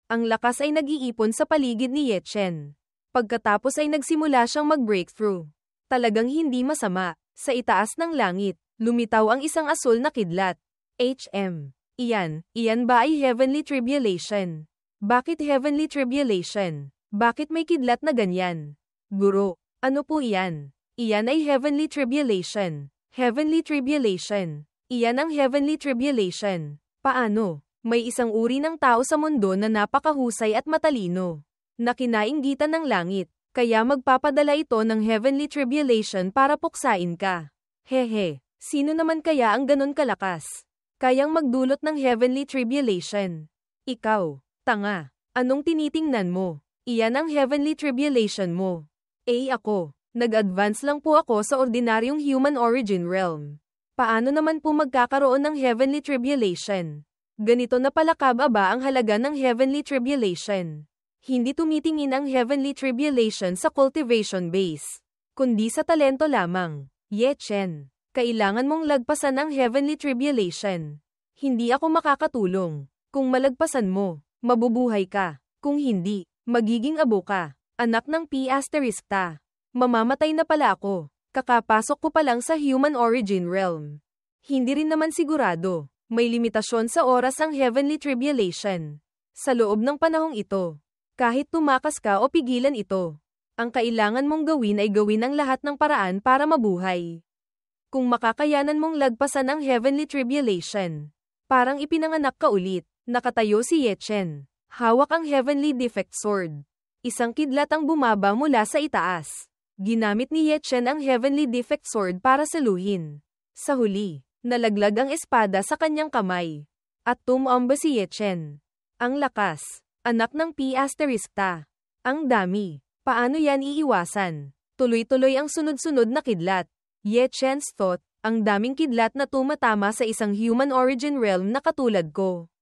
Ang lakas ay nag-iipon sa paligid ni Ye Chen. Pagkatapos ay nagsimula siyang mag-breakthrough. Talagang hindi masama. Sa itaas ng langit, lumitaw ang isang asul na kidlat. Iyan ba ay Heavenly Tribulation? Bakit Heavenly Tribulation? Bakit may kidlat na ganyan? Guro, ano po iyan? Iyan ay Heavenly Tribulation. Heavenly Tribulation. Iyan ang Heavenly Tribulation. Paano? May isang uri ng tao sa mundo na napakahusay at matalino. Na kinainggitan ng langit, kaya magpapadala ito ng Heavenly Tribulation para puksain ka. Hehe, sino naman kaya ang ganon kalakas? Kayang magdulot ng Heavenly Tribulation. Ikaw, tanga, anong tinitingnan mo? Iyan ang Heavenly Tribulation mo. Ako, nag-advance lang po ako sa ordinaryong human origin realm. Paano naman po magkakaroon ng Heavenly Tribulation? Ganito na pala kababa ang halaga ng Heavenly Tribulation. Hindi tumitingin ang Heavenly Tribulation sa cultivation base, kundi sa talento lamang. Ye Chen, kailangan mong lagpasan ang Heavenly Tribulation. Hindi ako makakatulong. Kung malagpasan mo, mabubuhay ka. Kung hindi, magiging abo ka. Anak ng P***. Mamamatay na pala ako. Kakapasok ko pa lang sa human origin realm. Hindi rin naman sigurado. May limitasyon sa oras ang Heavenly Tribulation. Sa loob ng panahong ito, kahit tumakas ka o pigilan ito, ang kailangan mong gawin ay gawin ang lahat ng paraan para mabuhay. Kung makakayanan mong lagpasan ang Heavenly Tribulation, parang ipinanganak ka ulit. Nakatayo si Ye Chen. Hawak ang Heavenly Defect Sword. Isang kidlat ang bumaba mula sa itaas. Ginamit ni Ye Chen ang Heavenly Defect Sword para saluhin. Sa huli, nalaglag ang espada sa kanyang kamay. At tumamba si Ye Chen. Ang lakas. Anak ng P***. Ang dami. Paano yan iiwasan? Tuloy-tuloy ang sunod-sunod na kidlat. Ye Chen's thought, ang daming kidlat na tumatama sa isang human origin realm na katulad ko.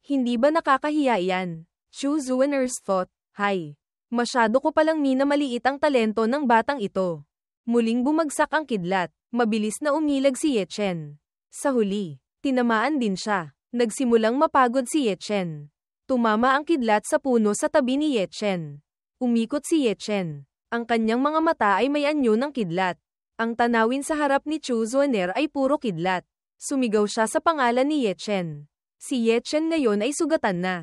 Hindi ba nakakahiya yan? Chu Zuener's thought, hay. Masyado ko palang minamaliit ang talento ng batang ito. Muling bumagsak ang kidlat. Mabilis na umilag si Ye Chen. Sa huli, tinamaan din siya. Nagsimulang mapagod si Ye Chen. Tumama ang kidlat sa puno sa tabi ni Ye Chen. Umikot si Ye Chen. Ang kanyang mga mata ay may anyo ng kidlat. Ang tanawin sa harap ni Chu Zuener ay puro kidlat. Sumigaw siya sa pangalan ni Ye Chen. Si Ye Chen ngayon ay sugatan na.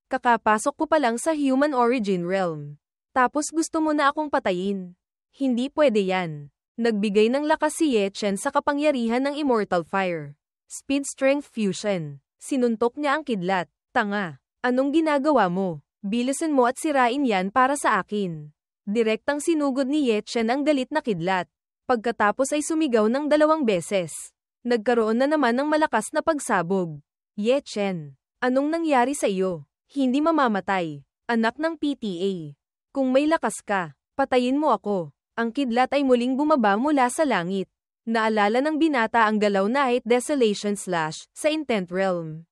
Kakapasok ko pa lang sa human origin realm. Tapos gusto mo na akong patayin. Hindi pwede yan. Nagbigay ng lakas si Ye Chen sa kapangyarihan ng Immortal Fire. Speed Strength Fusion. Sinuntok niya ang kidlat. Tanga. Anong ginagawa mo? Bilisan mo at sirain yan para sa akin. Direktang sinugod ni Ye Chen ang galit na kidlat. Pagkatapos ay sumigaw ng 2 beses. Nagkaroon na naman ng malakas na pagsabog. Ye Chen, anong nangyari sa iyo? Hindi mamamatay. Anak ng PTA. Kung may lakas ka, patayin mo ako. Ang kidlat ay muling bumaba mula sa langit. Naalala ng binata ang galaw na Night Desolation Slash sa Intent Realm.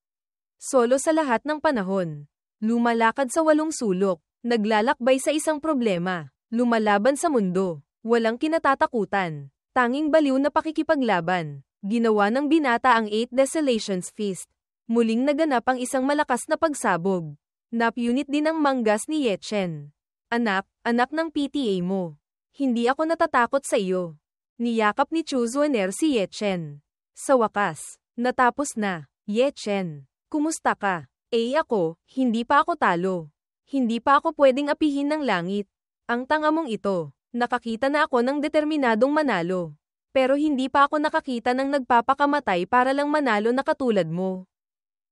Solo sa lahat ng panahon. Lumalakad sa 8 sulok. Naglalakbay sa isang problema. Lumalaban sa mundo. Walang kinatatakutan. Tanging baliw na pakikipaglaban. Ginawa ng binata ang 8 Desolations Feast. Muling naganap ang isang malakas na pagsabog. Napunit din ang manggas ni Ye Chen. Anak ng PTA mo. Hindi ako natatakot sa iyo. Niyakap ni Chu Zuener si Ye Chen. Sa wakas, natapos na. Ye Chen, kumusta ka? Ako, hindi pa ako talo. Hindi pa ako pwedeng apihin ng langit. Ang tanga mong ito, nakakita na ako ng determinadong manalo. Pero hindi pa ako nakakita ng nagpapakamatay para lang manalo na katulad mo.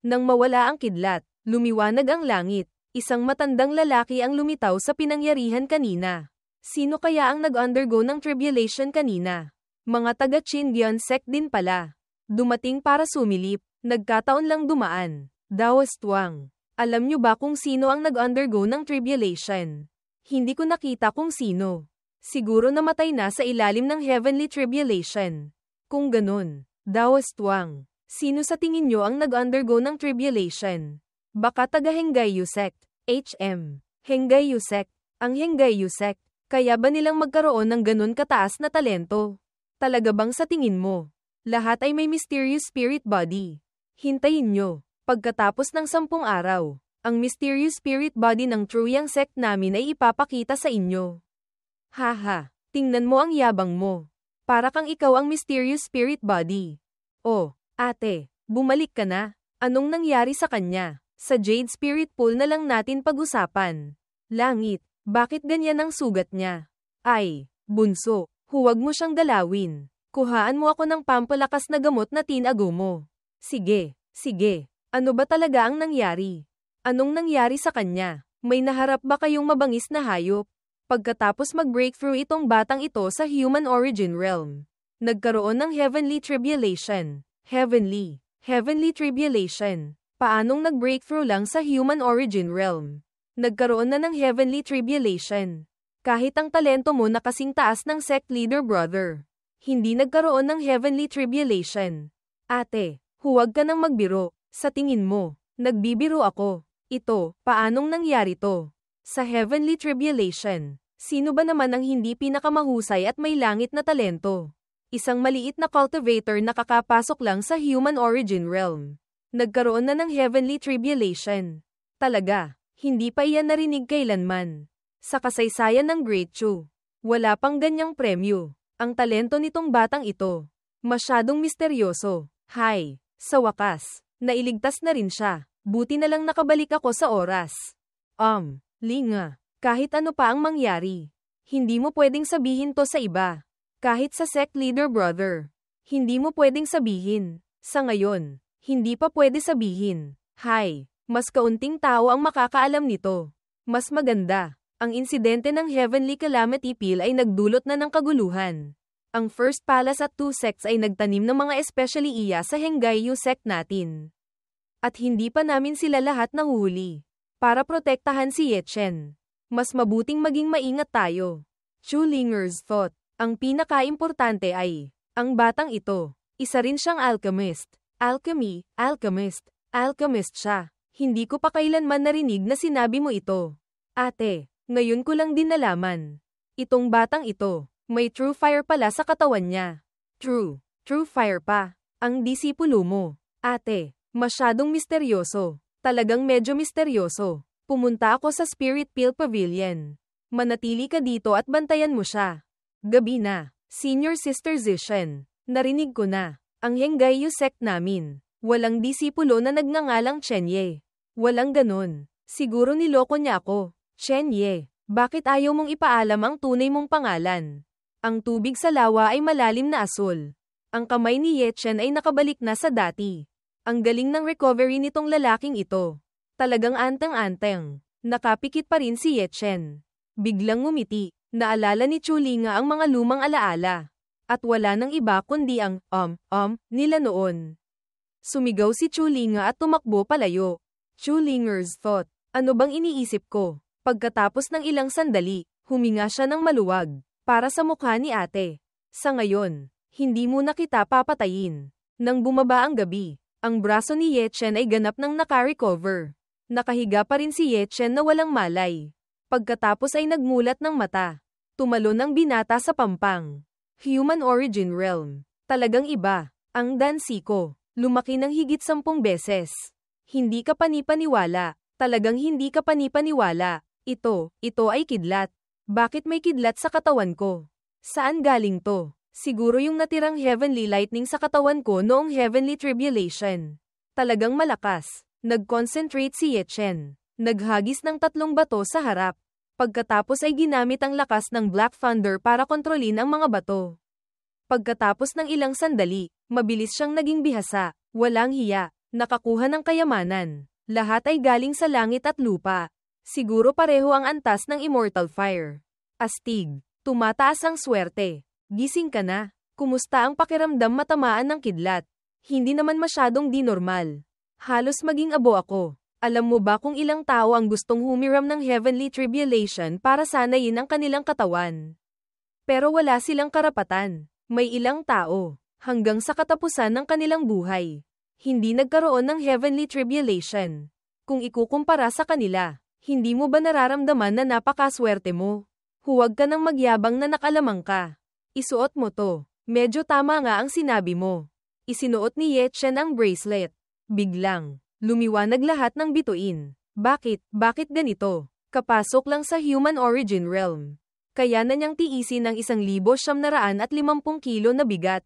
Nang mawala ang kidlat, lumiwanag ang langit. Isang matandang lalaki ang lumitaw sa pinangyarihan kanina. Sino kaya ang nag-undergo ng tribulation kanina? Mga taga-Qingyan sect din pala. Dumating para sumilip, nagkataon lang dumaan. Daostuang. Alam nyo ba kung sino ang nag-undergo ng tribulation? Hindi ko nakita kung sino. Siguro namatay na sa ilalim ng heavenly tribulation. Kung ganun, Daostuang. Sino sa tingin nyo ang nag-undergo ng tribulation? Baka taga-Henggayu sect. Henggayu sect. Ang Henggayu sect. Kaya ba nilang magkaroon ng ganun kataas na talento? Talaga bang sa tingin mo, lahat ay may mysterious spirit body? Hintayin nyo. Pagkatapos ng 10 araw, Ang mysterious spirit body ng Truyang sect namin ay ipapakita sa inyo. Haha, tingnan mo ang yabang mo. Para kang ikaw ang mysterious spirit body. Oh, ate, bumalik ka na. Anong nangyari sa kanya? Sa Jade Spirit Pool na lang natin pag-usapan. Langit, bakit ganyan ang sugat niya? Ay, bunso, huwag mo siyang galawin. Kuhaan mo ako ng pampalakas na gamot na tinago mo. Sige, sige. Ano ba talaga ang nangyari? Anong nangyari sa kanya? May naharap ba kayong mabangis na hayop? Pagkatapos mag-breakthrough itong batang ito sa human origin realm, nagkaroon ng heavenly tribulation. Heavenly tribulation. Paanong nag-breakthrough lang sa human origin realm? Nagkaroon na ng heavenly tribulation. Kahit ang talento mo na kasing taas ng sect leader brother, hindi nagkaroon ng heavenly tribulation. Ate, huwag ka nang magbiro. Sa tingin mo, nagbibiro ako. Ito, paanong nangyari to? Sa heavenly tribulation, sino ba naman ang hindi pinakamahusay at may langit na talento? Isang maliit na cultivator na kakapasok lang sa human origin realm. Nagkaroon na ng heavenly tribulation. Talaga, hindi pa iyan narinig kailanman. Sa kasaysayan ng Great Chu, wala pang ganyang premyo. Ang talento nitong batang ito, masyadong misteryoso. Hay, sa wakas, nailigtas na rin siya. Buti na lang nakabalik ako sa oras. Linga, kahit ano pa ang mangyari, hindi mo pwedeng sabihin to sa iba. Kahit sa sect leader brother, hindi mo pwedeng sabihin. Sa ngayon, hindi pa pwede sabihin. Hay, mas kaunting tao ang makakaalam nito. Mas maganda, ang insidente ng Heavenly Calamity Peel ay nagdulot na ng kaguluhan. Ang First Palace at 2 sects ay nagtanim ng mga especially iya sa Henggayu sect natin. At hindi pa namin sila lahat nahuhuli. Para protektahan si Yechen, mas mabuting maging maingat tayo. Chu Linger's thought, ang pinaka-importante ay, ang batang ito, isa rin siyang alchemist. Alchemist siya. Hindi ko pa kailanman narinig na sinabi mo ito. Ate, ngayon ko lang din nalaman. Itong batang ito, may true fire pala sa katawan niya. True fire pa. Ang disipulo mo. Ate, masyadong misteryoso. Talagang medyo misteryoso. Pumunta ako sa Spirit Peel Pavilion. Manatili ka dito at bantayan mo siya. Gabi na. Senior Sister Zishen. Narinig ko na. Ang Henggayu sect namin. Walang disipulo na nagngangalang Chenye. Walang ganon. Siguro niloko niya ako. Chenye, bakit ayaw mong ipaalam ang tunay mong pangalan? Ang tubig sa lawa ay malalim na asul. Ang kamay ni Yechen ay nakabalik na sa dati. Ang galing ng recovery nitong lalaking ito. Talagang anteng-anteng. Nakapikit pa rin si Yechen. Biglang ngumiti. Naalala ni Chulinga ang mga lumang alaala. At wala nang iba kundi ang nila noon. Sumigaw si Chulinga at tumakbo palayo. Chulinger's thought, ano bang iniisip ko? Pagkatapos ng ilang sandali, huminga siya ng maluwag. Para sa mukha ni ate. Sa ngayon, hindi mo na kita papatayin. Nang bumaba ang gabi, ang braso ni Yechen ay ganap nang naka-recover. Nakahiga pa rin si Yechen na walang malay. Pagkatapos ay nagmulat ng mata. Tumalon ang binata sa pampang. Human origin realm. Talagang iba. Ang dansi ko. Lumaki ng higit 10 beses. Hindi ka panipaniwala. Talagang hindi ka panipaniwala. Ito ay kidlat. Bakit may kidlat sa katawan ko? Saan galing to? Siguro yung natirang heavenly lightning sa katawan ko noong heavenly tribulation. Talagang malakas. Nag-concentrate si Yechen. Naghagis ng 3 bato sa harap. Pagkatapos ay ginamit ang lakas ng Black Thunder para kontrolin ang mga bato. Pagkatapos ng ilang sandali, mabilis siyang naging bihasa. Walang hiya. Nakakuha ng kayamanan. Lahat ay galing sa langit at lupa. Siguro pareho ang antas ng Immortal Fire. Astig. Tumataas ang swerte. Gising ka na. Kumusta ang pakiramdam matamaan ng kidlat? Hindi naman masyadong di normal. Halos maging abo ako. Alam mo ba kung ilang tao ang gustong humiram ng heavenly tribulation para sanayin ang kanilang katawan? Pero wala silang karapatan. May ilang tao, hanggang sa katapusan ng kanilang buhay, hindi nagkaroon ng heavenly tribulation. Kung ikukumpara sa kanila, hindi mo ba nararamdaman na napakaswerte mo? Huwag ka nang magyabang na nakalamang ka. Isuot mo to. Medyo tama nga ang sinabi mo. Isinuot ni Yechen ang bracelet. Biglang, lumiwanag lahat ng bituin. Bakit ganito? Kapasok lang sa human origin realm. Kaya na niyang tiisin ng 1,950 kilo na bigat.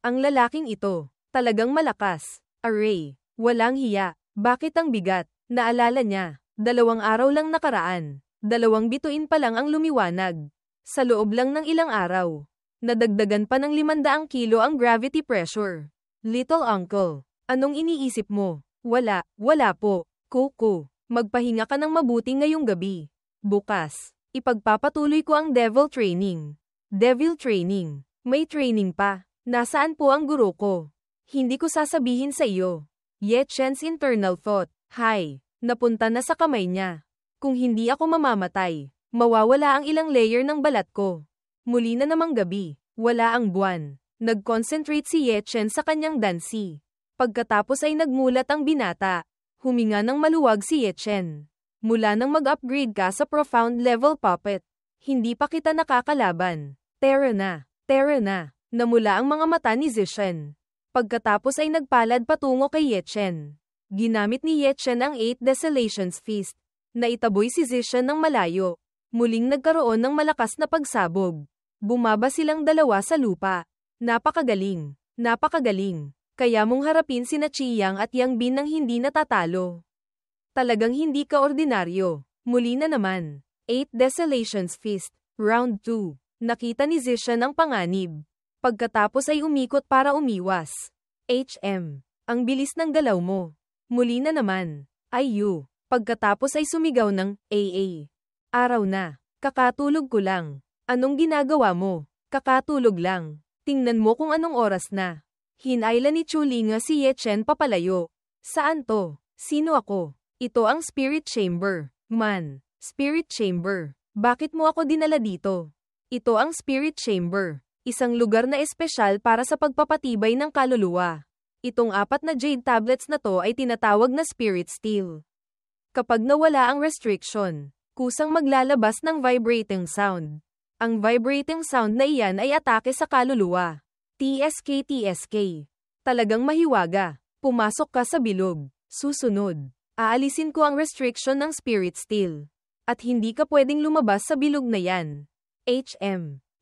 Ang lalaking ito, talagang malakas. Array, walang hiya. Bakit ang bigat? Naalala niya, 2 araw lang nakaraan. 2 bituin pa lang ang lumiwanag. Sa loob lang ng ilang araw. Nadagdagan pa ng 500 kilo ang gravity pressure. Little uncle, anong iniisip mo? Wala po. Kuku, magpahinga ka ng mabuti ngayong gabi. Bukas, ipagpapatuloy ko ang devil training. Devil training? May training pa. Nasaan po ang guro ko? Hindi ko sasabihin sa iyo. Ye Chen's internal thought. Hay, napunta na sa kamay niya. Kung hindi ako mamamatay, mawawala ang ilang layer ng balat ko. Muli na namang gabi, wala ang buwan. Nag-concentrate si Ye Chen sa kanyang dansi. Pagkatapos ay nagmulat ang binata. Huminga ng maluwag si Ye Chen. Mula nang mag-upgrade ka sa profound level puppet, hindi pa kita nakakalaban. Tara na. Namula ang mga mata ni Zishen. Pagkatapos ay nagpalad patungo kay Ye Chen. Ginamit ni Ye Chen ang 8 Desolations Feast. Naitaboy si Zishen ng malayo. Muling nagkaroon ng malakas na pagsabog. Bumaba silang dalawa sa lupa. Napakagaling. Kaya mong harapin sina Qi Yang at Yang Bin nang hindi natatalo. Talagang hindi ka ordinaryo. Muli na naman. 8 Desolations Feast. Round 2. Nakita ni Zishen ang panganib. Pagkatapos ay umikot para umiwas. Ang bilis ng galaw mo. Muli na naman. Ayu. Pagkatapos ay sumigaw ng, AA. Araw na. Kakatulog ko lang. Anong ginagawa mo? Kakatulog lang. Tingnan mo kung anong oras na. Hinayla ni Chulinga si Ye Chen papalayo. Saan to? Sino ako? Ito ang spirit chamber. Man, spirit chamber. Bakit mo ako dinala dito? Ito ang spirit chamber. Isang lugar na espesyal para sa pagpapatibay ng kaluluwa. Itong 4 na jade tablets na to ay tinatawag na spirit steel. Kapag nawala ang restriction, kusang maglalabas ng vibrating sound. Ang vibrating sound na iyan ay atake sa kaluluwa. TSK. Talagang mahiwaga. Pumasok ka sa bilog. Susunod, aalisin ko ang restriction ng spirit steel. At hindi ka pwedeng lumabas sa bilog na yan.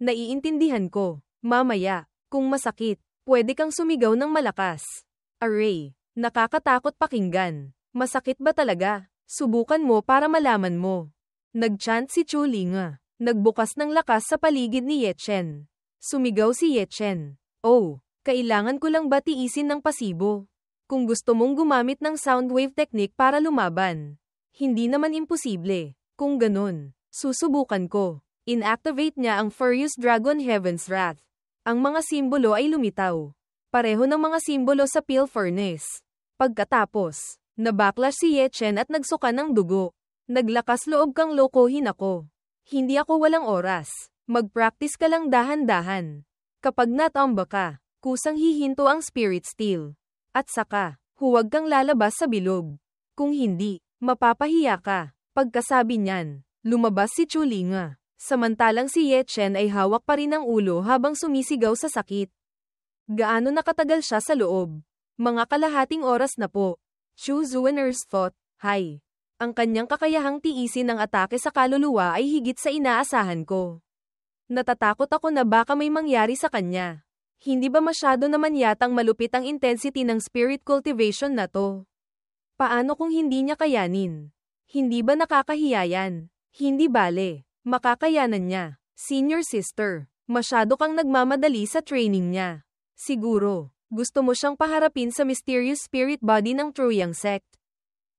Naiintindihan ko. Mamaya, kung masakit, pwede kang sumigaw ng malakas. Array, nakakatakot pakinggan. Masakit ba talaga? Subukan mo para malaman mo. Nag-chant si Chulinga. Nagbukas ng lakas sa paligid ni Ye Chen. Sumigaw si Ye Chen. Oh, kailangan ko lang ba tiisin ng pasibo? Kung gusto mong gumamit ng sound wave technique para lumaban, hindi naman imposible. Kung ganun, susubukan ko. Inactivate niya ang Furious Dragon Heaven's Wrath. Ang mga simbolo ay lumitaw. Pareho ng mga simbolo sa Peel Furnace. Pagkatapos, nabacklash si Ye Chen at nagsuka ng dugo. Naglakas loob kang lokohin ako. Hindi ako walang oras. Mag-practice ka lang dahan-dahan. Kapag natamba ka, kusang hihinto ang spirit steel. At saka, huwag kang lalabas sa bilog. Kung hindi, mapapahiya ka. Pagkasabi niyan, lumabas si Chulinga. Samantalang si Ye Chen ay hawak pa rin ang ulo habang sumisigaw sa sakit. Gaano nakatagal siya sa loob? Mga kalahating oras na po. Chu Zuener's thought, Hay. Ang kanyang kakayahang tiisin ng atake sa kaluluwa ay higit sa inaasahan ko. Natatakot ako na baka may mangyari sa kanya. Hindi ba masyado naman yatang malupit ang intensity ng spirit cultivation na to? Paano kung hindi niya kayanin? Hindi ba nakakahiya yan? Hindi bale. Makakayanan niya. Senior sister, masyado kang nagmamadali sa training niya. Siguro, gusto mo siyang paharapin sa mysterious spirit body ng Truyang sect.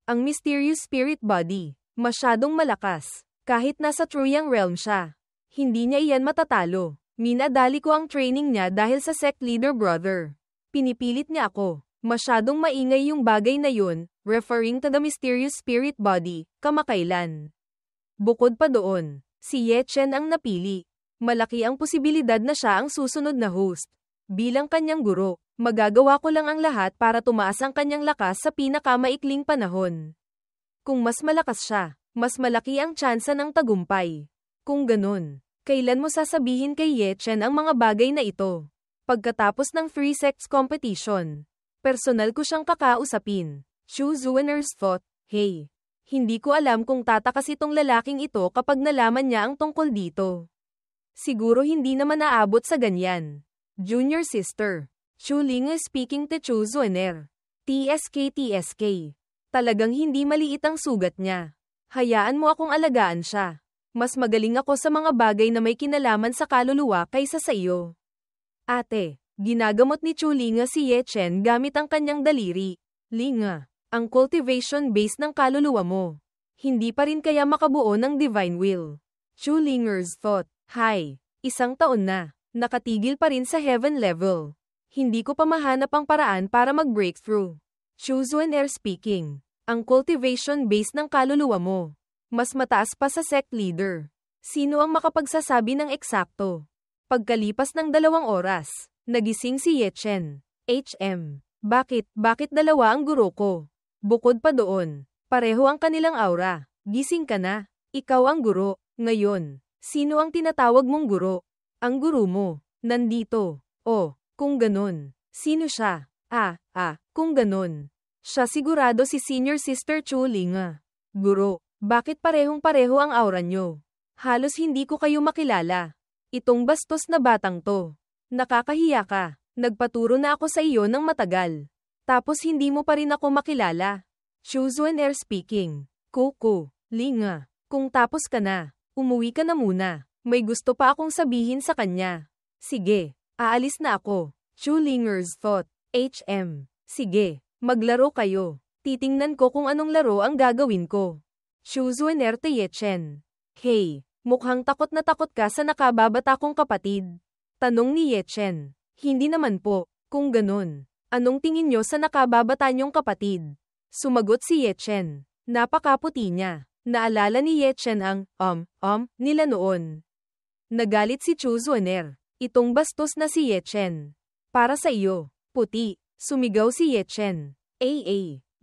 Ang mysterious spirit body, masyadong malakas. Kahit nasa Truyang realm siya, hindi niya iyan matatalo. Minadali ko ang training niya dahil sa sect leader brother. Pinipilit niya ako. Masyadong maingay yung bagay na yun, referring to the mysterious spirit body, kamakailan. Bukod pa doon, si Ye Chen ang napili. Malaki ang posibilidad na siya ang susunod na host. Bilang kanyang guro, magagawa ko lang ang lahat para tumaas ang kanyang lakas sa pinakamaikling panahon. Kung mas malakas siya, mas malaki ang tsansa ng tagumpay. Kung ganun, kailan mo sasabihin kay Ye Chen ang mga bagay na ito? Pagkatapos ng 3 sects competition, personal ko siyang kakausapin. Chu Zuener's thought, hey, Hindi ko alam kung tatakas itong lalaking ito kapag nalaman niya ang tungkol dito. Siguro hindi naman naabot sa ganyan. Junior sister. Chu Ling speaking to Chu Zuener. TSK. Talagang hindi maliit ang sugat niya. Hayaan mo akong alagaan siya. Mas magaling ako sa mga bagay na may kinalaman sa kaluluwa kaysa sa iyo. Ate, ginagamot ni Chu Ling si Ye Chen gamit ang kanyang daliri. Ling, ang cultivation base ng kaluluwa mo. Hindi pa rin kaya makabuo ng divine will. Chu Linger's thought. Hi, 1 taon na. Nakatigil pa rin sa heaven level. Hindi ko pa mahanap ang paraan para mag-breakthrough. Chu Zuener speaking. Ang cultivation base ng kaluluwa mo. Mas mataas pa sa sect leader. Sino ang makapagsasabi ng eksakto? Pagkalipas ng 2 oras, nagising si Ye Chen. Bakit 2 ang guro ko? Bukod pa doon, pareho ang kanilang aura. Gising ka na. Ikaw ang guro. Ngayon, sino ang tinatawag mong guro? Ang guro mo. Nandito. Oh, kung ganun. Sino siya? Kung ganun. Siya sigurado si Senior Sister Chu Ling. Guro, bakit parehong-pareho ang aura nyo? Halos hindi ko kayo makilala. Itong bastos na batang to. Nakakahiya ka. Nagpaturo na ako sa iyo ng matagal. Tapos hindi mo pa rin ako makilala. Chu Zuener speaking. Ling, kung tapos ka na, umuwi ka na muna. May gusto pa akong sabihin sa kanya. Sige, aalis na ako. Chu Linger's thought. Sige, maglaro kayo. Titingnan ko kung anong laro ang gagawin ko. Chu Zuener to Ye Chen. Hey, mukhang takot na takot ka sa nakababata kong kapatid. Tanong ni Ye Chen. Hindi naman po, kung ganun. Anong tingin nyo sa nakababata nyong kapatid? Sumagot si Ye Chen. Napakaputi niya. Naalala ni Ye Chen ang, nila noon. Nagalit si Chu Zuener. Itong bastos na si Ye Chen. Para sa iyo, puti. Sumigaw si Ye Chen.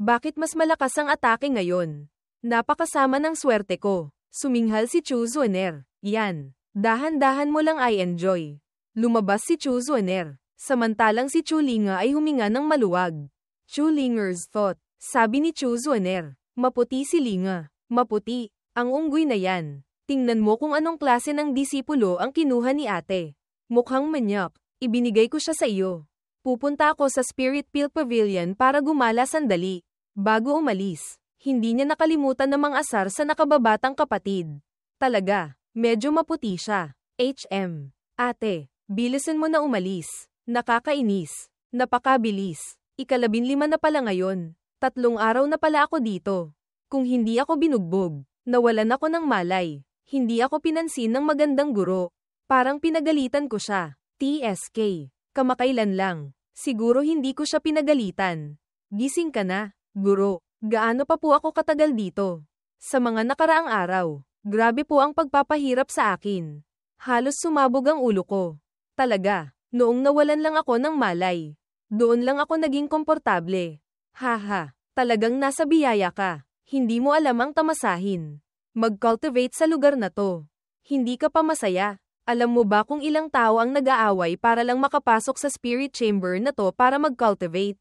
Bakit mas malakas ang atake ngayon? Napakasama ng swerte ko. Suminghal si Chu Zuener. Yan. Dahan-dahan mo lang I enjoy. Lumabas si Chu Zuener. Samantalang si Chu Ling ay huminga ng maluwag. Chu Linger's thought. Sabi ni Chu Zuener. Maputi si Ling. Maputi. Ang unggoy na yan. Tingnan mo kung anong klase ng disipulo ang kinuha ni ate. Mukhang manyak. Ibinigay ko siya sa iyo. Pupunta ako sa Spirit Pill Pavilion para gumala sandali. Bago umalis, hindi niya nakalimutan na mang-asar sa nakababatang kapatid. Talaga, medyo maputi siya. Ate, bilisan mo na umalis. Nakakainis. Napakabilis. 15 na pala ngayon. 3 araw na pala ako dito. Kung hindi ako binugbog, nawalan ako ng malay. Hindi ako pinansin ng magandang guro. Parang pinagalitan ko siya. TSK. Kamakailan lang. Siguro hindi ko siya pinagalitan. Gising ka na, guro. Gaano pa po ako katagal dito? Sa mga nakaraang araw, grabe po ang pagpapahirap sa akin. Halos sumabog ang ulo ko. Talaga. Noong nawalan lang ako ng malay. Doon lang ako naging komportable. Talagang nasa biyaya ka. Hindi mo alam ang tamasahin. Mag-cultivate sa lugar na to. Hindi ka pa masaya. Alam mo ba kung ilang tao ang nag-aaway para lang makapasok sa spirit chamber na to para mag-cultivate?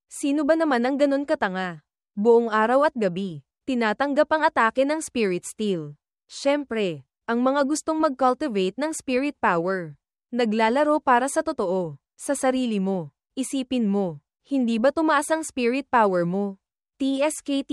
Sino ba naman ang ganun katanga? Buong araw at gabi, tinatanggap ang atake ng spirit steel. Siyempre, ang mga gustong mag-cultivate ng spirit power. Naglalaro para sa totoo, sa sarili mo. Isipin mo, hindi ba tumaas ang spirit power mo? TSK.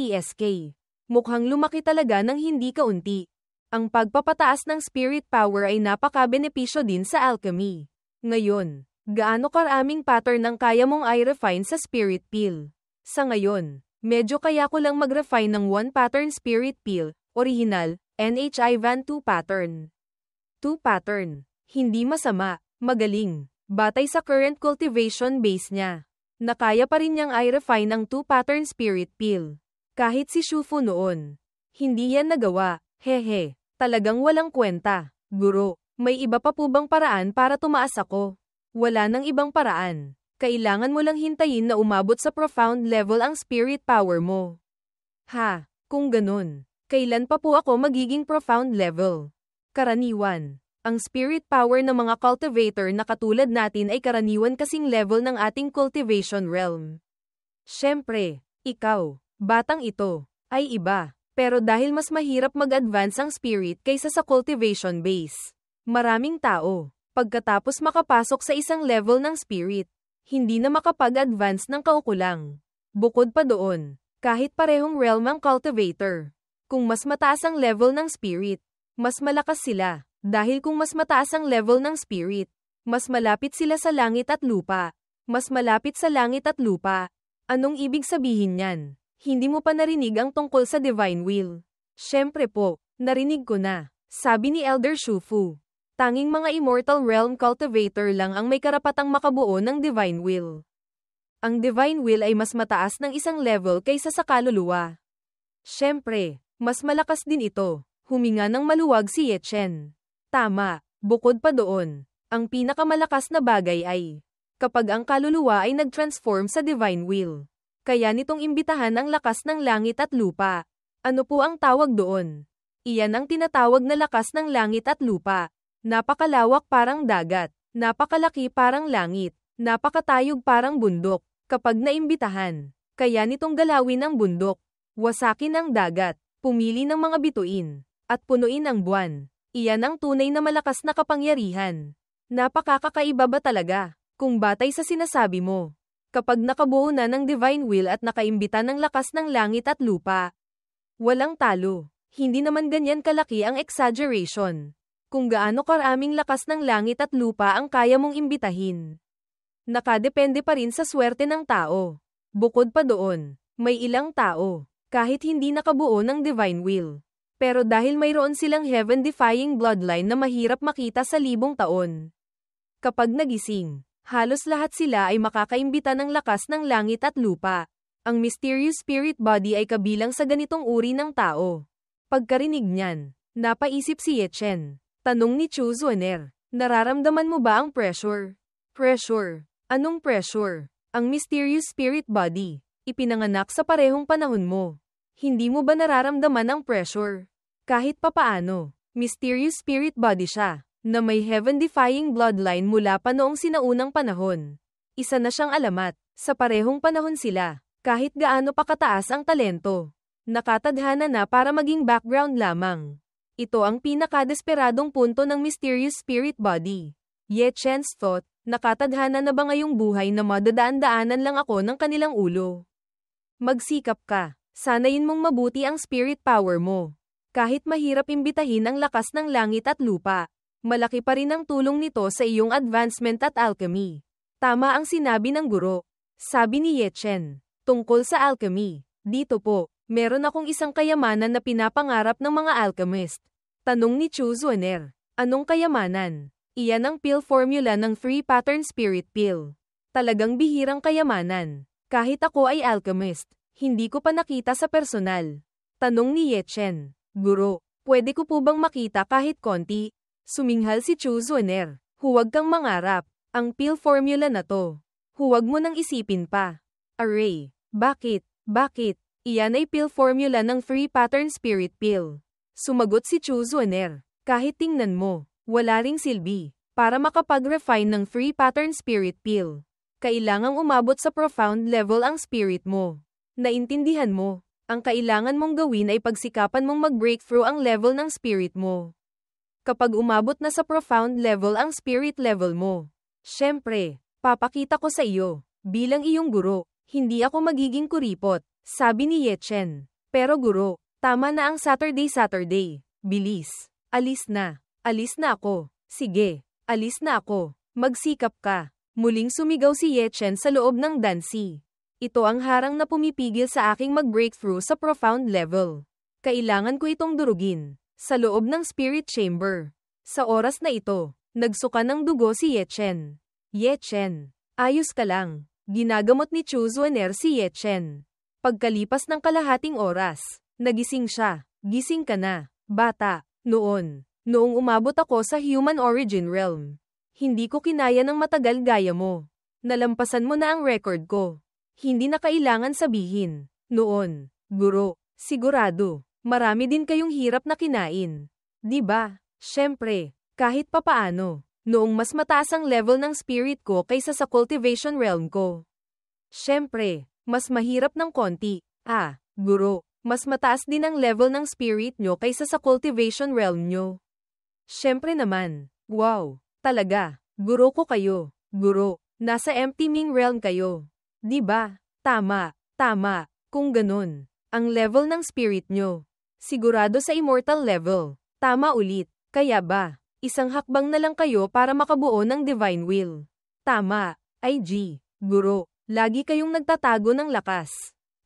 Mukhang lumaki talaga ng hindi kaunti. Ang pagpapataas ng spirit power ay napaka-benepisyo din sa alchemy. Ngayon, gaano karaming pattern ang kaya mong i-refine sa spirit pill? Sa ngayon, medyo kaya ko lang mag-refine ng 1 pattern spirit pill, original, NHI Van 2 pattern. 2 pattern. Hindi masama, magaling. Batay sa current cultivation base niya. Nakaya pa rin niyang i-refine ang 2 pattern spirit pill. Kahit si Shufu noon. Hindi yan nagawa. Talagang walang kwenta. Guro, may iba pa po bang paraan para tumaas ako? Wala nang ibang paraan. Kailangan mo lang hintayin na umabot sa profound level ang spirit power mo. Kung ganun, kailan pa po ako magiging profound level? Karaniwan. Ang spirit power ng mga cultivator na katulad natin ay karaniwan kasing level ng ating cultivation realm. Siyempre, ikaw, batang ito, ay iba. Pero dahil mas mahirap mag-advance ang spirit kaysa sa cultivation base, maraming tao, pagkatapos makapasok sa isang level ng spirit, hindi na makapag-advance ng kaukulang. Bukod pa doon, kahit parehong realm ang cultivator, kung mas mataas ang level ng spirit, mas malakas sila. Dahil kung mas mataas ang level ng spirit, mas malapit sila sa langit at lupa. Mas malapit sa langit at lupa. Anong ibig sabihin niyan? Hindi mo pa narinig ang tungkol sa Divine Will. Syempre po, narinig ko na. Sabi ni Elder Shufu. Tanging mga Immortal Realm Cultivator lang ang may karapatang makabuo ng Divine Will. Ang Divine Will ay mas mataas ng isang level kaysa sa kaluluwa. Syempre, mas malakas din ito. Huminga ng maluwag si Ye Chen. Tama, bukod pa doon, ang pinakamalakas na bagay ay kapag ang kaluluwa ay nag-transform sa Divine Will. Kaya nitong imbitahan ang lakas ng langit at lupa. Ano po ang tawag doon? Iyan ang tinatawag na lakas ng langit at lupa. Napakalawak parang dagat, napakalaki parang langit, napakatayog parang bundok, kapag naimbitahan. Kaya nitong galawin ang bundok, wasakin ang dagat, pumili ng mga bituin, at punuin ang buwan. Iyan ang tunay na malakas na kapangyarihan. Napakakaiba ba talaga, kung batay sa sinasabi mo? Kapag nakabuo na ng Divine Will at nakaimbita ng lakas ng langit at lupa. Walang talo. Hindi naman ganyan kalaki ang exaggeration. Kung gaano karaming lakas ng langit at lupa ang kaya mong imbitahin. Nakadepende pa rin sa swerte ng tao. Bukod pa doon, may ilang tao, kahit hindi nakabuo ng Divine Will. Pero dahil mayroon silang heaven-defying bloodline na mahirap makita sa libong taon. Kapag nagising, halos lahat sila ay makakaimbita ng lakas ng langit at lupa. Ang mysterious spirit body ay kabilang sa ganitong uri ng tao. Pagkarinig niyan, napaisip si Ye Chen. Tanong ni Chu Zuaner, nararamdaman mo ba ang pressure? Pressure? Anong pressure? Ang mysterious spirit body, ipinanganak sa parehong panahon mo. Hindi mo ba nararamdaman ang pressure? Kahit papaano, mysterious spirit body siya, na may heaven-defying bloodline mula pa noong sinaunang panahon. Isa na siyang alamat, sa parehong panahon sila, kahit gaano pa kataas ang talento. Nakatadhana na para maging background lamang. Ito ang pinakadesperadong punto ng mysterious spirit body. Ye Chen's thought, nakatadhana na ba ngayong buhay na madadaan-daanan lang ako ng kanilang ulo? Magsikap ka, sanayin mong mabuti ang spirit power mo. Kahit mahirap imbitahin ang lakas ng langit at lupa, malaki pa rin ang tulong nito sa iyong advancement at alchemy. Tama ang sinabi ng guro. Sabi ni Ye Chen, tungkol sa alchemy, dito po, meron akong isang kayamanan na pinapangarap ng mga alchemist. Tanong ni Chu Zuaner, anong kayamanan? Iyan ang pill formula ng 3-pattern spirit pill. Talagang bihirang kayamanan. Kahit ako ay alchemist, hindi ko pa nakita sa personal. Tanong ni Ye Chen, guro, pwede ko po bang makita kahit konti? Suminghal si Chu Zuaner, huwag kang mangarap, ang pill formula na to. Huwag mo nang isipin pa. Array, bakit? Iyan ay pill formula ng 3-pattern spirit pill. Sumagot si Chu Zuaner, kahit tingnan mo, wala ring silbi. Para makapag-refine ng 3-pattern spirit pill, kailangang umabot sa profound level ang spirit mo. Naintindihan mo, ang kailangan mong gawin ay pagsikapan mong mag-breakthrough ang level ng spirit mo. Kapag umabot na sa profound level ang spirit level mo, syempre, papakita ko sa iyo, bilang iyong guro, hindi ako magiging kuripot, sabi ni Ye Chen. Pero guro, tama na ang Saturday, bilis, alis na ako, sige, alis na ako, magsikap ka. Muling sumigaw si Ye Chen sa loob ng dansi. Ito ang harang na pumipigil sa aking mag-breakthrough sa profound level. Kailangan ko itong durugin, sa loob ng spirit chamber. Sa oras na ito, nagsuka ng dugo si Ye Chen. Ye Chen, ayos ka lang. Ginagamot ni Chu Zuaner si Ye Chen. Pagkalipas ng kalahating oras, nagising siya. Gising ka na, bata. Noong umabot ako sa human origin realm, hindi ko kinaya ng matagal gaya mo. Nalampasan mo na ang record ko. Hindi na kailangan sabihin. Noon, guro, sigurado, marami din kayong hirap na kinain. Di ba? Syempre, kahit papaano, noong mas mataas ang level ng spirit ko kaysa sa cultivation realm ko. Syempre, mas mahirap ng konti. Guro, Mas mataas din ang level ng spirit nyo kaysa sa cultivation realm nyo. Syempre naman. Wow. Talaga. Guro ko kayo. Guro. Nasa empty ming realm kayo. Di ba? Tama. Tama. Kung ganun. Ang level ng spirit nyo. Sigurado sa immortal level. Tama ulit. Kaya ba? Isang hakbang na lang kayo para makabuo ng divine will. Tama. IG. Guro. Lagi kayong nagtatago ng lakas.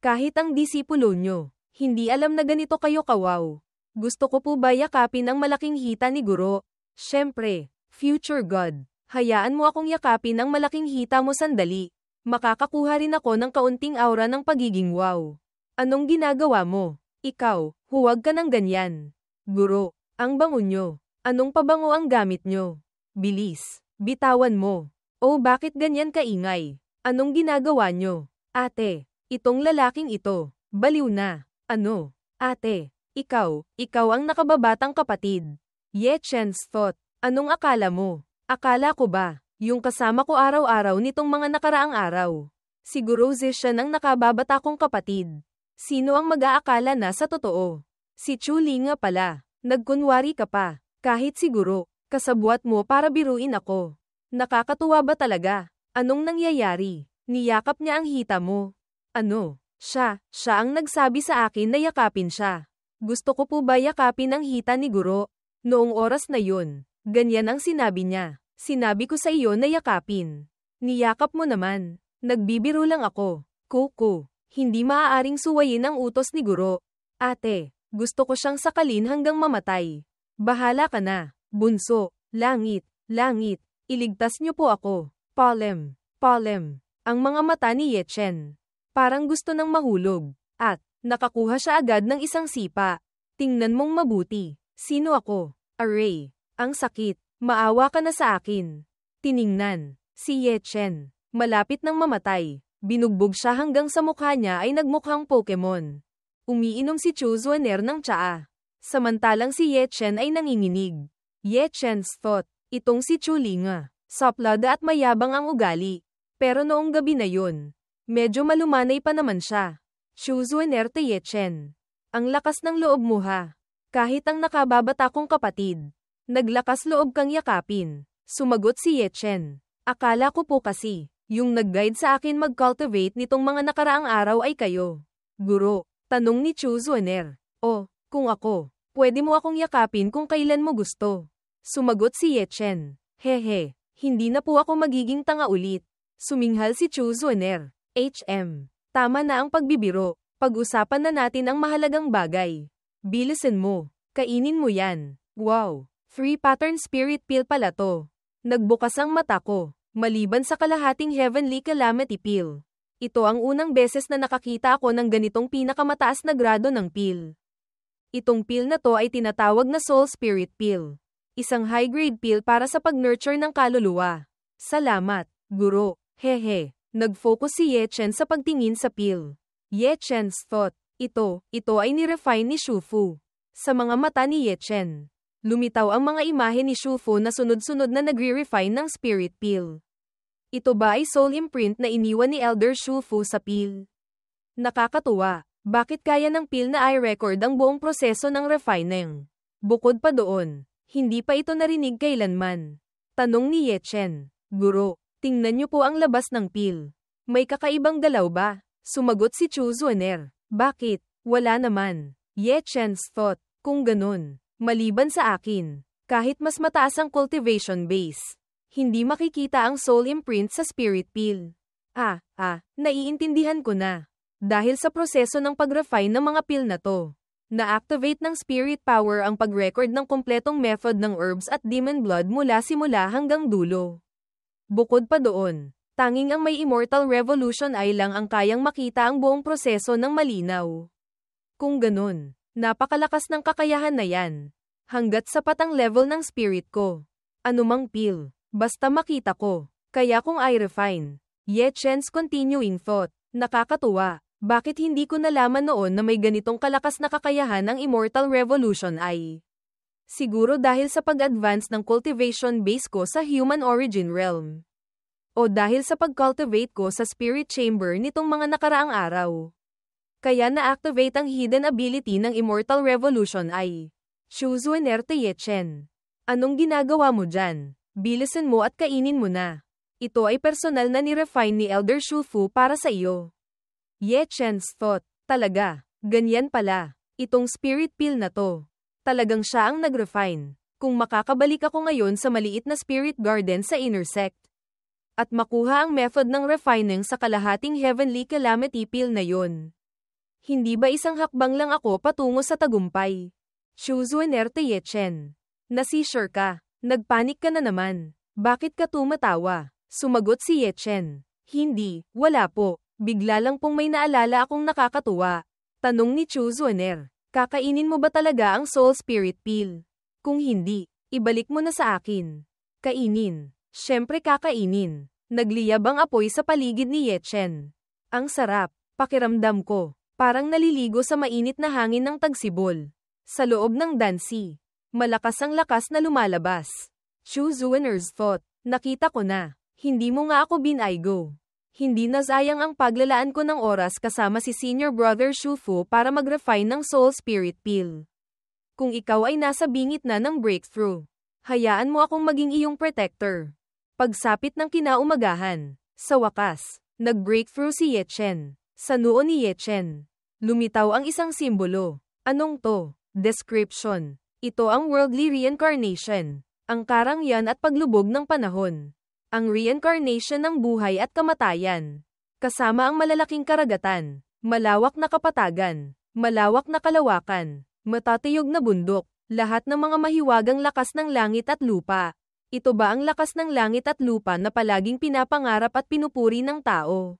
Kahit ang disipulo nyo, hindi alam na ganito kayo kawaw. Gusto ko po ba yakapin ang malaking hita ni Guro? Syempre, future God. Hayaan mo akong yakapin ang malaking hita mo sandali. Makakakuha rin ako ng kaunting aura ng pagiging wow. Anong ginagawa mo? Ikaw, huwag ka ng ganyan. Guro, ang bango nyo. Anong pabango ang gamit nyo? Bilis, bitawan mo. Oh, bakit ganyan kaingay? Anong ginagawa nyo? Ate, itong lalaking ito, baliw na. Ano? Ate, ikaw ang nakababatang kapatid. Ye Chen's thought, anong akala mo? Akala ko ba, yung kasama ko araw-araw nitong mga nakaraang araw? Siguro siya ang nakababata kong kapatid. Sino ang mag-aakala na sa totoo? Si Chuli nga pala, nagkunwari ka pa. Kahit siguro, kasabwat mo para biruin ako. Nakakatuwa ba talaga? Anong nangyayari? Niyakap niya ang hita mo. Ano? Siya ang nagsabi sa akin na yakapin siya. Gusto ko po ba yakapin ang hita ni Guro? Noong oras na yun, ganyan ang sinabi niya. Sinabi ko sa iyo na yakapin. Niyakap mo naman. Nagbibiro lang ako. Kuko, hindi maaaring suwayin ang utos ni Guro. Ate, gusto ko siyang sakalin hanggang mamatay. Bahala ka na, bunso, langit, iligtas niyo po ako. Palem. Ang mga mata ni Ye Chen. Parang gusto nang mahulog. At, nakakuha siya agad ng isang sipa. Tingnan mong mabuti. Sino ako? Array. Ang sakit. Maawa ka na sa akin. Tiningnan. Si Ye Chen. Malapit nang mamatay. Binugbog siya hanggang sa mukha niya ay nagmukhang Pokemon. Umiinom si Chu Zuaner ng tsaa. Samantalang si Ye Chen ay nanginginig. Ye Chen's thought, itong si Chuli nga, saplada at mayabang ang ugali. Pero noong gabi na yun, medyo malumanay pa naman siya. Chu Zuaner te Ye Chen. Ang lakas ng loob mo ha. Kahit ang nakababata kong kapatid. Naglakas loob kang yakapin. Sumagot si Ye Chen. Akala ko po kasi, yung nag-guide sa akin mag-cultivate nitong mga nakaraang araw ay kayo. Guro, tanong ni Chu Zuaner. Oh, kung ako, pwede mo akong yakapin kung kailan mo gusto. Sumagot si Ye Chen. Hehe, hindi na po ako magiging tanga ulit. Suminghal si Chu Zuaner. Tama na ang pagbibiro. Pag-usapan na natin ang mahalagang bagay. Bilisan mo. Kainin mo yan. Wow. 3 pattern spirit pill pala to. Nagbukas ang mata ko. Maliban sa kalahating heavenly calamity pill. Ito ang unang beses na nakakita ako ng ganitong pinakamataas na grado ng pill. Itong pill na to ay tinatawag na Soul Spirit Pill. Isang high-grade pill para sa pag-nurture ng kaluluwa. Salamat, Guro. Hehe. Nag-focus si Ye Chen sa pagtingin sa pill. Ye Chen's thought, ito ay ni-refine ni Shufu. Sa mga mata ni Ye Chen, lumitaw ang mga imahe ni Shufu na sunod-sunod na nagre-refine ng Spirit Pill. Ito ba ay soul imprint na iniwan ni Elder Shufu sa pill? Nakakatuwa. Bakit kaya ng pill na i-record ang buong proseso ng refining? Bukod pa doon, hindi pa ito narinig kailanman. Tanong ni Ye Chen. Guro, tingnan niyo po ang labas ng pill. May kakaibang galaw ba? Sumagot si Chu Zuaner. Bakit? Wala naman. Ye Chen's thought, kung ganun, maliban sa akin, kahit mas mataas ang cultivation base, hindi makikita ang soul imprint sa spirit pill. Naiintindihan ko na. Dahil sa proseso ng pag-refine ng mga pill na to, na-activate ng spirit power ang pag-record ng kumpletong method ng herbs at demon blood mula simula hanggang dulo. Bukod pa doon, tanging ang may immortal revolution ay lang ang kayang makita ang buong proseso ng malinaw. Kung ganun, napakalakas ng kakayahan na yan. Hanggat sapat ang level ng spirit ko. Anumang pill, basta makita ko. Kaya kung i-refine. Ye Chen's continuing thought, nakakatuwa. Bakit hindi ko nalaman noon na may ganitong kalakas na kakayahan ang Immortal Revolution ay? Siguro dahil sa pag-advance ng cultivation base ko sa human origin realm. O dahil sa pag-cultivate ko sa spirit chamber nitong mga nakaraang araw. Kaya na-activate ang hidden ability ng Immortal Revolution ay Shuzuener Tiechen. Anong ginagawa mo dyan? Bilisan mo at kainin mo na. Ito ay personal na ni-refine ni Elder Shufu para sa iyo. Ye Chen's thought, talaga, ganyan pala. Itong spirit pill na to. Talagang siya ang nag-refine. Kung makakabalik ako ngayon sa maliit na spirit garden sa inner sect. At makuha ang method ng refining sa kalahating heavenly calamity pill na yon. Hindi ba isang hakbang lang ako patungo sa tagumpay? Shuzuener Tiechen. Nasisure ka. Nagpanik ka na naman. Bakit ka tumatawa? Sumagot si Yechen. Hindi, wala po. Bigla lang pong may naalala akong nakakatuwa. Tanong ni Shuzuener. Kakainin mo ba talaga ang soul spirit pill? Kung hindi, ibalik mo na sa akin. Kainin. Siyempre kakainin. Nagliyab ang apoy sa paligid ni Yechen. Ang sarap. Pakiramdam ko. Parang naliligo sa mainit na hangin ng tagsibol. Sa loob ng dansi. Malakas ang lakas na lumalabas. Shuzuener's thought. Nakita ko na. Hindi mo nga ako binaygo. Hindi na sayang ang paglalaan ko ng oras kasama si Senior Brother Shufu para mag-refine ng Soul Spirit Pill. Kung ikaw ay nasa bingit na ng breakthrough, hayaan mo akong maging iyong protector. Pagsapit ng kinaumagahan, sa wakas, nag-breakthrough si Yechen. Sa noo ni Yechen, lumitaw ang isang simbolo. Anong to? Description. Ito ang worldly reincarnation, ang karangyan at paglubog ng panahon. Ang reincarnation ng buhay at kamatayan. Kasama ang malalaking karagatan, malawak na kapatagan, malawak na kalawakan, matatayog na bundok, lahat ng mga mahiwagang lakas ng langit at lupa. Ito ba ang lakas ng langit at lupa na palaging pinapangarap at pinupuri ng tao?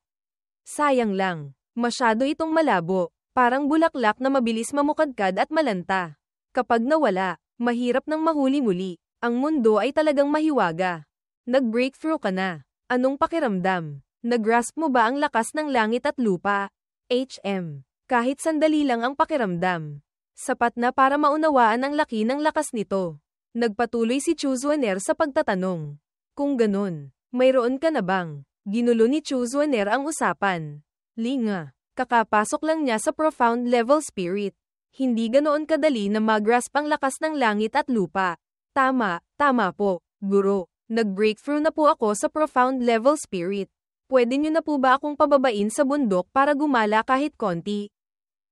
Sayang lang, masyado itong malabo, parang bulaklak na mabilis mamukadkad at malanta. Kapag nawala, mahirap nang mahuli muli. Ang mundo ay talagang mahiwaga. Nag-breakthrough ka na. Anong pakiramdam? Nag-grasp mo ba ang lakas ng langit at lupa? HM. Kahit sandali lang ang pakiramdam. Sapat na para maunawaan ang laki ng lakas nito. Nagpatuloy si Shuzuener sa pagtatanong. Kung ganun, mayroon ka na bang? Ginulo ni Shuzuener ang usapan. Linga. Kakapasok lang niya sa profound level spirit. Hindi ganoon kadali na mag-grasp ang lakas ng langit at lupa. Tama po, guro. Nag-breakthrough na po ako sa profound level spirit. Pwede niyo na po ba akong pababain sa bundok para gumala kahit konti?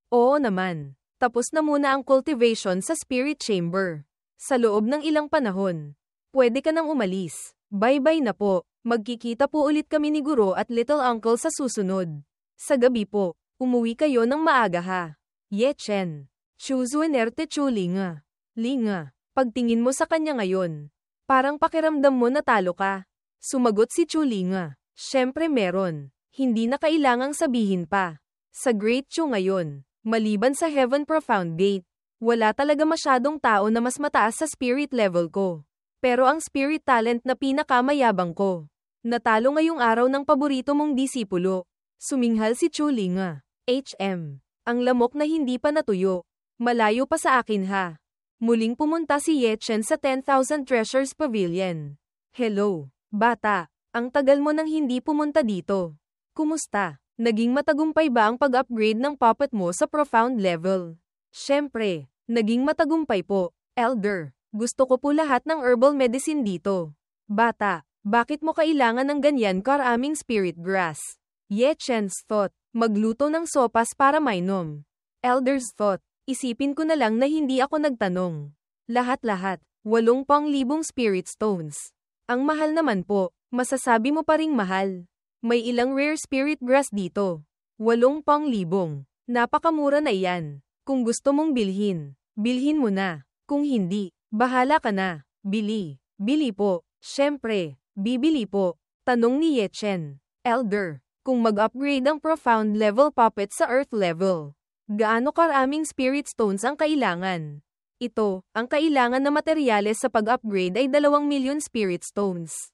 Oo naman. Tapos na muna ang cultivation sa spirit chamber. Sa loob ng ilang panahon, pwede ka nang umalis. Bye-bye na po. Magkikita po ulit kami ni Guro at Little Uncle sa susunod. Sa gabi po, umuwi kayo ng maaga ha. Yechen. Shuzuener Techulinga. Linga. Pagtingin mo sa kanya ngayon, parang pakiramdam mo na talo ka. Sumagot si Chulinga. Siyempre meron. Hindi na kailangang sabihin pa. Sa Great Chu ngayon, maliban sa Heaven Profound Gate, wala talaga masyadong tao na mas mataas sa spirit level ko. Pero ang spirit talent na pinakamayabang ko. Natalo ngayong araw ng paborito mong disipulo. Suminghal si Chulinga. HM. Ang lamok na hindi pa natuyo. Malayo pa sa akin ha. Muling pumunta si Yechen sa 10,000 Treasures Pavilion. Hello, bata. Ang tagal mo nang hindi pumunta dito. Kumusta? Naging matagumpay ba ang pag-upgrade ng puppet mo sa profound level? Siyempre, naging matagumpay po, Elder. Gusto ko po lahat ng herbal medicine dito. Bata, bakit mo kailangan ng ganyan karaming spirit grass? Yechen's thought, magluto ng sopas para mainom. Elder's thought, isipin ko na lang na hindi ako nagtanong. Lahat-lahat, 8,000 spirit stones. Ang mahal naman po, masasabi mo pa ring mahal. May ilang rare spirit grass dito. 8,000. Napakamura na iyan. Kung gusto mong bilhin, bilhin mo na. Kung hindi, bahala ka na. Bili. Bili po. Siyempre, bibili po. Tanong ni Yechen. Elder, kung mag-upgrade ang profound level puppet sa earth level, gaano karaming spirit stones ang kailangan? Ito, ang kailangan na materyales sa pag-upgrade ay 2,000,000 spirit stones.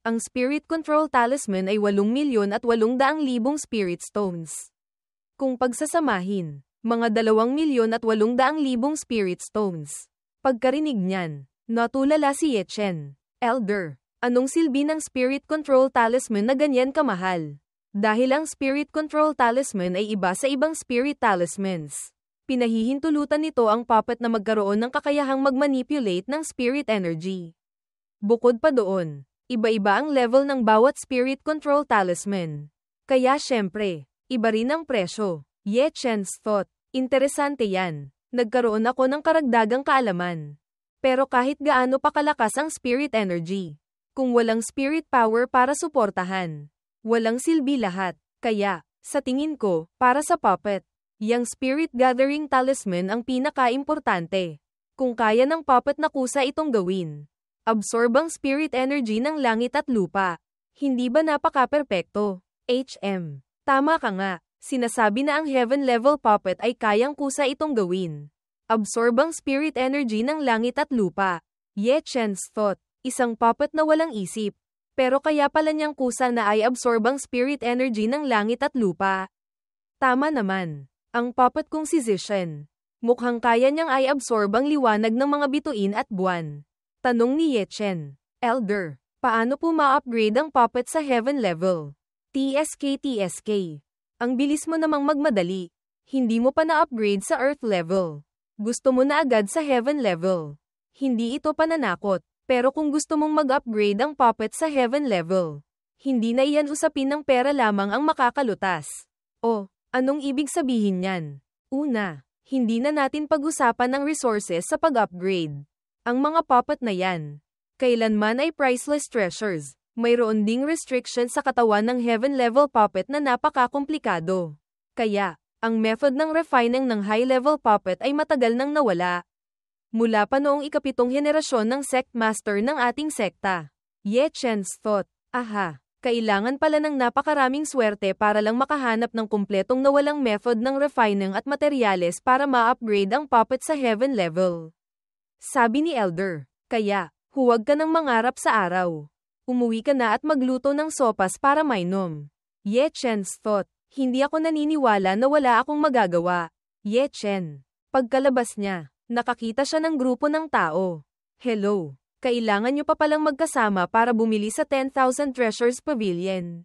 Ang spirit control talisman ay 8,800,000 spirit stones. Kung pagsasamahin, mga 2,800,000 spirit stones. Pagkarinig niyan, natulala si Yechen. Elder, anong silbi ng spirit control talisman na ganyan kamahal? Dahil ang Spirit Control Talisman ay iba sa ibang Spirit Talismans. Pinahihintulutan nito ang puppet na magkaroon ng kakayahang mag-manipulate ng Spirit Energy. Bukod pa doon, iba-iba ang level ng bawat Spirit Control Talisman. Kaya syempre, iba rin ang presyo. Ye Chen's thought, interesante yan. Nagkaroon ako ng karagdagang kaalaman. Pero kahit gaano pa kalakas ang Spirit Energy, kung walang Spirit Power para suportahan, walang silbi lahat. Kaya, sa tingin ko, para sa puppet, yang Spirit Gathering Talisman ang pinaka-importante. Kung kaya ng puppet na kusa itong gawin, absorb ang Spirit Energy ng langit at lupa. Hindi ba napaka-perpekto? HM. Tama ka nga, sinasabi na ang Heaven Level Puppet ay kayang kusa itong gawin. Absorb ang Spirit Energy ng langit at lupa. Ye Chen's thought, isang puppet na walang isip. Pero kaya pala niyang kusa na ay absorb ang Spirit Energy ng langit at lupa. Tama naman. Ang puppet kong si Zishen, mukhang kaya niyang ay absorb ang liwanag ng mga bituin at buwan. Tanong ni Ye Chen. Elder, paano po ma-upgrade ang puppet sa Heaven Level? TSK. Ang bilis mo namang magmadali. Hindi mo pa na-upgrade sa Earth Level. Gusto mo na agad sa Heaven Level. Hindi ito pananakot. Pero kung gusto mong mag-upgrade ang puppet sa Heaven Level, hindi na iyan usapin ng pera lamang ang makakalutas. O, anong ibig sabihin niyan? Una, hindi na natin pag-usapan ang resources sa pag-upgrade. Ang mga puppet na yan, kailanman ay priceless treasures. Mayroon ding restriction sa katawan ng Heaven Level Puppet na napaka-komplikado. Kaya, ang method ng refining ng high-level puppet ay matagal nang nawala. Mula pa noong ikapitong henerasyon ng sect master ng ating sekta. Ye Chen's thought, aha, kailangan pala ng napakaraming swerte para lang makahanap ng kumpletong nawalang method ng refining at materyales para ma-upgrade ang puppet sa Heaven Level. Sabi ni Elder, kaya, huwag ka nang mangarap sa araw. Umuwi ka na at magluto ng sopas para mainom. Ye Chen's thought, hindi ako naniniwala na wala akong magagawa. Ye Chen. Pagkalabas niya, nakakita siya ng grupo ng tao. Hello, kailangan niyo pa palang magkasama para bumili sa 10,000 Treasures Pavilion.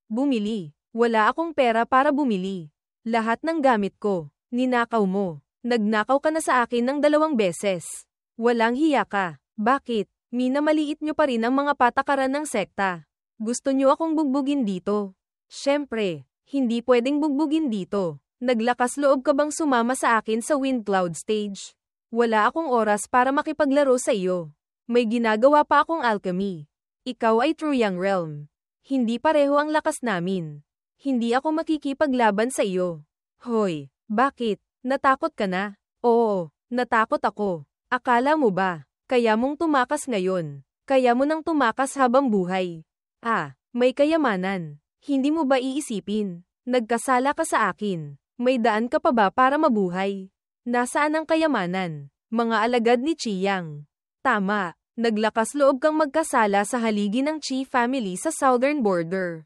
Bumili. Wala akong pera para bumili. Lahat ng gamit ko, ninakaw mo. Nagnakaw ka na sa akin ng 2 beses. Walang hiya ka. Bakit? Minamaliit nyo pa rin ang mga patakaran ng sekta. Gusto nyo akong bugbugin dito? Syempre, hindi pwedeng bugbugin dito. Naglakas loob ka bang sumama sa akin sa Wind Cloud Stage? Wala akong oras para makipaglaro sa iyo. May ginagawa pa akong alchemy. Ikaw ay True Young Realm. Hindi pareho ang lakas namin. Hindi ako makikipaglaban sa iyo. Hoy, bakit? Natakot ka na? Oo, natakot ako. Akala mo ba? Kaya mong tumakas ngayon. Kaya mo nang tumakas habang buhay. Ah, may kayamanan. Hindi mo ba iisipin? Nagkasala ka sa akin. May daan ka pa ba para mabuhay? Nasaan ang kayamanan? Mga alagad ni Qi Yang. Tama, naglakas loob kang magkasala sa haligi ng Qi family sa southern border.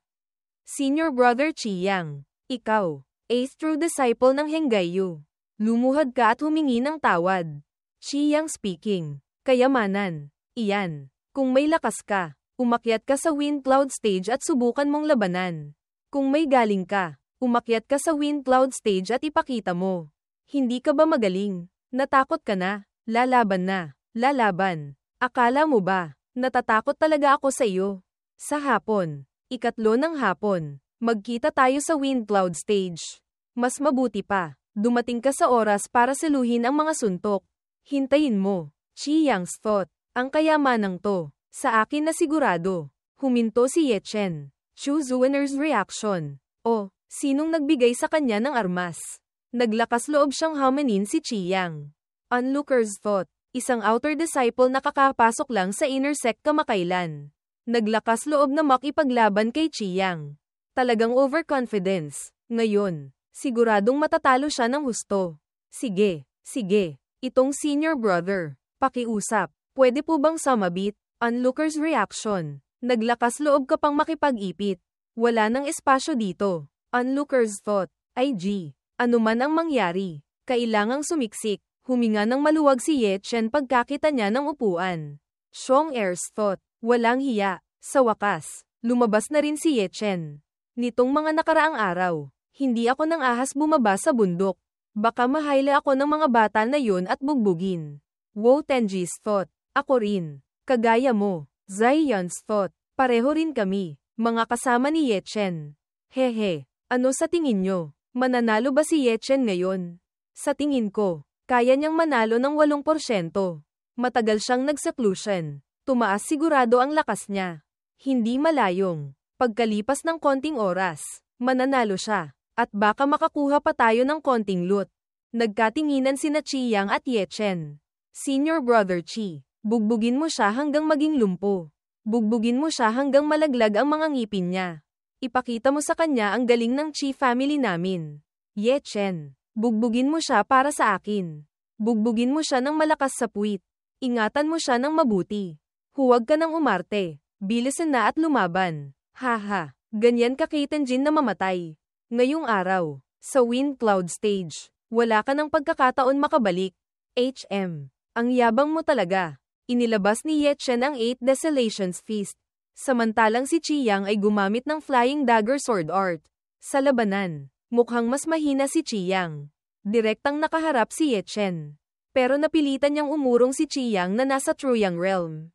Senior brother Qi Yang. Ikaw, 8th true disciple ng Henggayu. Lumuhad ka at humingi ng tawad. Qi Yang speaking. Kayamanan. Iyan. Kung may lakas ka, umakyat ka sa Wind Cloud Stage at subukan mong labanan. Kung may galing ka, umakyat ka sa Wind Cloud Stage at ipakita mo. Hindi ka ba magaling? Natakot ka na? Lalaban na. Lalaban. Akala mo ba? Natatakot talaga ako sa iyo. Sa hapon. Ikatlo ng hapon. Magkita tayo sa Wind Cloud Stage. Mas mabuti pa. Dumating ka sa oras para saluhin ang mga suntok. Hintayin mo. Qi Yang's thought, ang kayamanang to, sa akin na sigurado. Huminto si Ye Chen. Chu Zuener's reaction. O, sinong nagbigay sa kanya ng armas? Naglakas loob siyang hamanin si Qi Yang. Onlooker's thought, isang outer disciple na kakapasok lang sa inner sect kamakailan. Naglakas loob na makipaglaban kay Qi Yang. Talagang overconfidence. Ngayon, siguradong matatalo siya ng husto. Sige. Itong senior brother. Pakiusap, pwede po bang sumabit? Onlooker's reaction. Naglakas loob ka pang makipag-ipit. Wala nang espasyo dito. Onlooker's thought, IG. Ano man ang mangyari, kailangang sumiksik. Huminga ng maluwag si Ye Chen pagkakita niya ng upuan. Xiong Air's thought, walang hiya. Sa wakas, lumabas na rin si Ye Chen. Nitong mga nakaraang araw, hindi ako ng ahas bumaba sa bundok. Baka mahaila ako ng mga bata na yun at bugbugin. Wu Tenji's thought. Ako rin. Kagaya mo. Zai Yan's thought. Pareho rin kami. Mga kasama ni Ye Chen. Hehe. Ano sa tingin nyo? Mananalo ba si Ye Chen ngayon? Sa tingin ko, kaya niyang manalo ng 8%. Matagal siyang nag-seclusion. Tumaas sigurado ang lakas niya. Hindi malayong. Pagkalipas ng konting oras, mananalo siya. At baka makakuha pa tayo ng konting loot. Nagkatinginan sina Qi Yang at Ye Chen. Senior Brother Qi, bugbugin mo siya hanggang maging lumpo. Bugbugin mo siya hanggang malaglag ang mga ngipin niya. Ipakita mo sa kanya ang galing ng Qi family namin. Ye Chen, bugbugin mo siya para sa akin. Bugbugin mo siya ng malakas sa puwit. Ingatan mo siya ng mabuti. Huwag ka nang umarte. Bilisan na at lumaban. Haha, ganyan ka kay Tenjin na mamatay. Ngayong araw, sa Wind Cloud Stage, wala ka ng pagkakataon makabalik. HM, ang yabang mo talaga. Inilabas ni Ye Chen ang 8 Desolations Feast. Samantalang si Qi Yang ay gumamit ng Flying Dagger Sword Art. Sa labanan, mukhang mas mahina si Qi Yang. Direktang nakaharap si Ye Chen. Pero napilitan niyang umurong si Qi Yang na nasa Truyang Realm.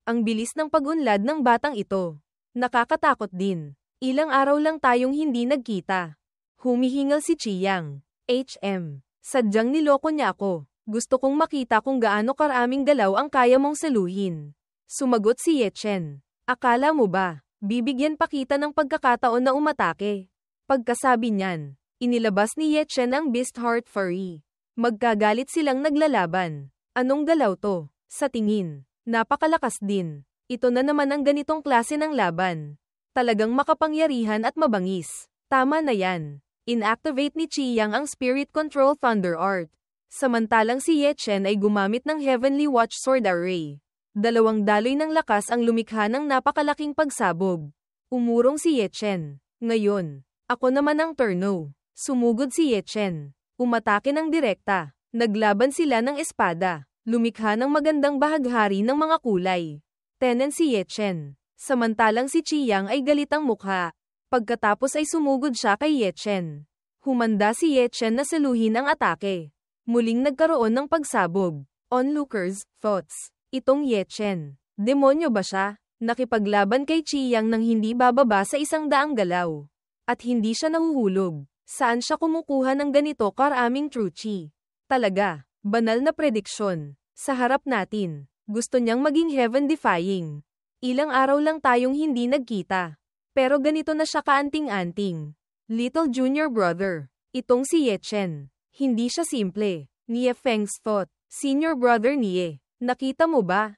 Ang bilis ng pag-unlad ng batang ito. Nakakatakot din. Ilang araw lang tayong hindi nagkita. Humihingal si Qi Yang. HM. Sadyang niloko niya ako. Gusto kong makita kung gaano karaming galaw ang kaya mong saluhin. Sumagot si Ye Chen. Akala mo ba, bibigyan pa kita ng pagkakataon na umatake? Pagkasabi niyan, inilabas ni Ye Chen ang Beast Heart Fury. Magkagalit silang naglalaban. Anong galaw to? Sa tingin, napakalakas din. Ito na naman ang ganitong klase ng laban. Talagang makapangyarihan at mabangis. Tama na yan. Inactivate ni Qi Yang ang Spirit Control Thunder Art. Samantalang si Ye Chen ay gumamit ng Heavenly Watch Sword Array. Dalawang daloy ng lakas ang lumikha ng napakalaking pagsabog. Umurong si Ye Chen. Ngayon, ako naman ang turno. Sumugod si Ye Chen. Umatake ng direkta. Naglaban sila ng espada. Lumikha ng magandang bahaghari ng mga kulay. Tenen si Ye Chen. Samantalang si Qi Yang ay galit ang mukha. Pagkatapos ay sumugod siya kay Ye Chen. Humanda si Ye Chen na saluhin ang atake. Muling nagkaroon ng pagsabog. Onlookers, thoughts. Itong Ye Chen. Demonyo ba siya? Nakipaglaban kay Qi Yang nang hindi bababa sa 100 galaw. At hindi siya nahuhulog. Saan siya kumukuha ng ganito karaming true Qi? Talaga, banal na prediksyon. Sa harap natin, gusto niyang maging heaven-defying. Ilang araw lang tayong hindi nagkita. Pero ganito na siya kaanting-anting. Little junior brother. Itong si Ye Chen. Hindi siya simple. Nie Feng's thought. Senior brother Nie. Nakita mo ba?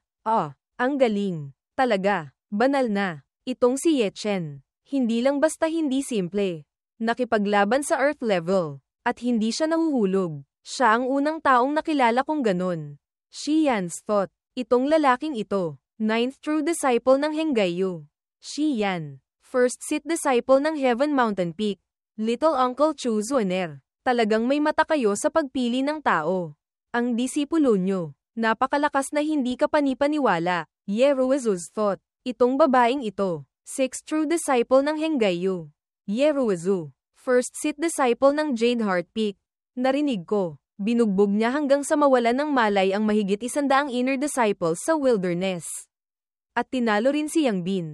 Ang galing. Talaga, banal na. Itong si Ye Chen. Hindi lang basta hindi simple. Nakipaglaban sa earth level. At hindi siya nahuhulog. Siya ang unang taong nakilala kong ganon. Xi Yan's thought. Itong lalaking ito. 9th true disciple ng Henggayu. Xi Yan. First seat disciple ng Heaven Mountain Peak. Little Uncle Chu Zuaner. Talagang may mata kayo sa pagpili ng tao. Ang disipulo nyo. Napakalakas na hindi ka panipaniwala. Ye Ruizu's thought. Itong babaeng ito. 6th true disciple ng Henggayu. Ye Ruizu. First seat disciple ng Jade Heart Peak. Narinig ko. Binugbog niya hanggang sa mawalan ng malay ang mahigit 100 inner disciples sa wilderness. At tinalo rin si Yang Bin.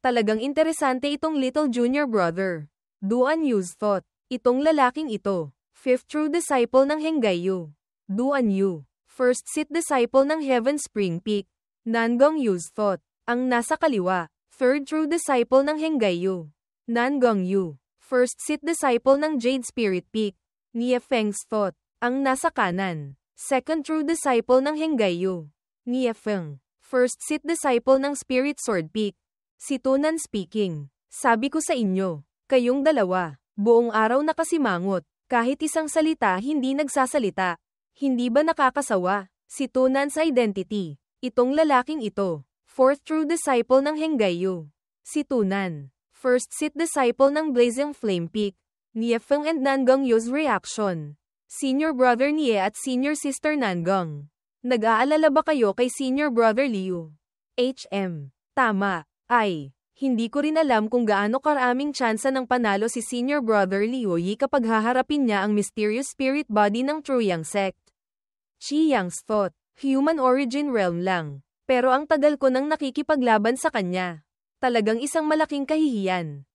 Talagang interesante itong little junior brother. Duan Yu's thought. Itong lalaking ito. 5th true disciple ng Henggayu. Duan Yu. First seat disciple ng Heaven Spring Peak. Nangong Yu's thought. Ang nasa kaliwa. 3rd true disciple ng Henggayu. Nangong Yu. First seat disciple ng Jade Spirit Peak. Nie Feng's thought. Ang nasa kanan. 2nd true disciple ng Henggayu. Nie Feng. First seat disciple ng Spirit Sword Peak. Si Tunan speaking. Sabi ko sa inyo, kayong dalawa, buong araw nakasimangot, kahit isang salita hindi nagsasalita. Hindi ba nakakasawa? Si Tunan's identity. Itong lalaking ito. 4th true disciple ng Henggayu. Si Tunan. First seat disciple ng Blazing Flame Peak. Nie Feng and Nangong Yu's reaction. Senior brother Nie at senior sister Nangong. Nag-aalala ba kayo kay senior brother Liu? HM. Tama. Ay. Hindi ko rin alam kung gaano karaming tsansa ng panalo si Senior Brother Liu Yi kapag haharapin niya ang mysterious spirit body ng True Yang Sect. Chi Yang's thought, human origin realm lang. Pero ang tagal ko nang nakikipaglaban sa kanya. Talagang isang malaking kahihiyan.